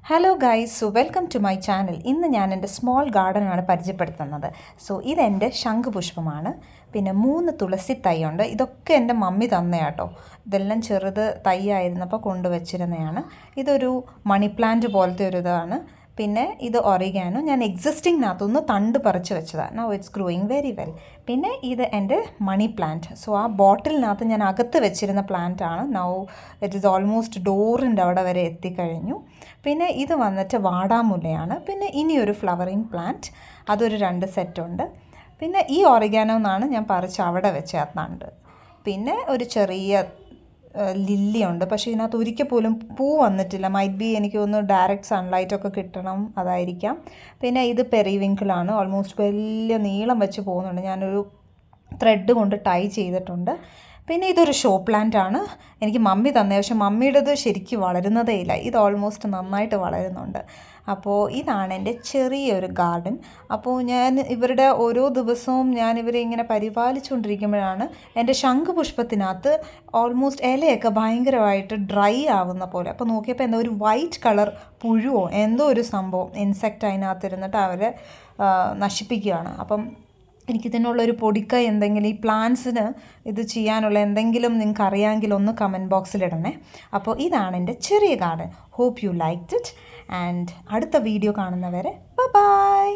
Hello guys, welcome to my channel. ഇന്ന് ഞാൻ എൻ്റെ സ്മോൾ ഗാർഡനാണ് പരിചയപ്പെടുത്തുന്നത്. ഇതെൻ്റെ ശംഖുപുഷ്പമാണ്. പിന്നെ 3 തുളസി തൈയുണ്ട്. ഇതൊക്കെ എൻ്റെ മമ്മി തന്നെയാട്ടോ. ഇതെല്ലാം ചെറുത് തൈയായിരുന്നപ്പോൾ കൊണ്ടുവച്ചിരുന്നതാണ്. ഇതൊരു മണി പ്ലാന്റ് പോലത്തെ ഒരു ഇതാണ്. പിന്നെ ഇത് ഒറിഗാനോ, ഞാൻ എക്സിസ്റ്റിങ്ങിനകത്തുനിന്ന് തണ്ട് പറിച്ച് വെച്ചതാണ്. Now it's growing very well. പിന്നെ ഇത് എൻ്റെ മണി പ്ലാന്റ്. ആ ബോട്ടിലിനകത്ത് ഞാൻ അകത്ത് വെച്ചിരുന്ന പ്ലാന്റ് ആണ്. നൗ ഇറ്റ് ഈസ് ഓൾമോസ്റ്റ് ഡോറിൻ്റെ അവിടെ വരെ എത്തിക്കഴിഞ്ഞു. പിന്നെ ഇത് വന്നിട്ട് വാടാമുല്ലയാണ്. പിന്നെ ഇനിയൊരു ഫ്ലവറിങ് പ്ലാന്റ്, അതൊരു 2 സെറ്റുണ്ട്. പിന്നെ ഈ ഒറിഗാനോ എന്നാണ് ഞാൻ പറിച്ച് അവിടെ വെച്ച തണ്ട്. പിന്നെ ഒരു ചെറിയ ലില്ലി ഉണ്ട്, പക്ഷേ ഇതിനകത്ത് ഒരിക്കൽ പോലും പൂ വന്നിട്ടില്ല. മൈറ്റ് ബി എനിക്ക് തോന്നുന്നു ഡയറക്റ്റ് സൺലൈറ്റൊക്കെ കിട്ടണം, അതായിരിക്കാം. പിന്നെ ഇത് പെറിവിങ്കിളാണ്. ഓൾമോസ്റ്റ് വലിയ നീളം വെച്ച് പോകുന്നുണ്ട്. ഞാനൊരു ത്രെഡ് കൊണ്ട് ടൈ ചെയ്തിട്ടുണ്ട്. പിന്നെ ഇതൊരു ഷോ പ്ലാന്റ് ആണ്, എനിക്ക് മമ്മി തന്നെ. പക്ഷെ മമ്മിയുടേത് ശരിക്കും വളരുന്നതേ ഇല്ല. ഇത് ഓൾമോസ്റ്റ് നന്നായിട്ട് വളരുന്നുണ്ട്. അപ്പോൾ ഇതാണ് എൻ്റെ ചെറിയൊരു ഗാർഡൻ. അപ്പോൾ ഞാൻ ഇവരുടെ ഓരോ ദിവസവും ഞാൻ ഇവരെ ഇങ്ങനെ പരിപാലിച്ചുകൊണ്ടിരിക്കുമ്പോഴാണ് എൻ്റെ ശംഖുപുഷ്പത്തിനകത്ത് ഓൾമോസ്റ്റ് ഇലയൊക്കെ ഭയങ്കരമായിട്ട് ഡ്രൈ ആവുന്ന പോലെ. അപ്പോൾ നോക്കിയപ്പോൾ എന്തോ ഒരു വൈറ്റ് കളർ പുഴുവോ എന്തോ ഒരു സംഭവം, ഇൻസെക്റ്റ് അതിനകത്തിരുന്നിട്ട് അവരെ നശിപ്പിക്കുകയാണ്. അപ്പം എനിക്കിതിനുള്ളൊരു പൊടിക്കൈ എന്തെങ്കിലും, ഈ പ്ലാന്റ്സിന് ഇത് ചെയ്യാനുള്ള എന്തെങ്കിലും നിങ്ങൾക്ക് അറിയാമെങ്കിൽ ഒന്ന് കമൻറ്റ് ബോക്സിലിടണേ. അപ്പോൾ ഇതാണ് എൻ്റെ ചെറിയ garden. Hope you liked it. And അടുത്ത വീഡിയോ കാണുന്നവരെ ബൈ.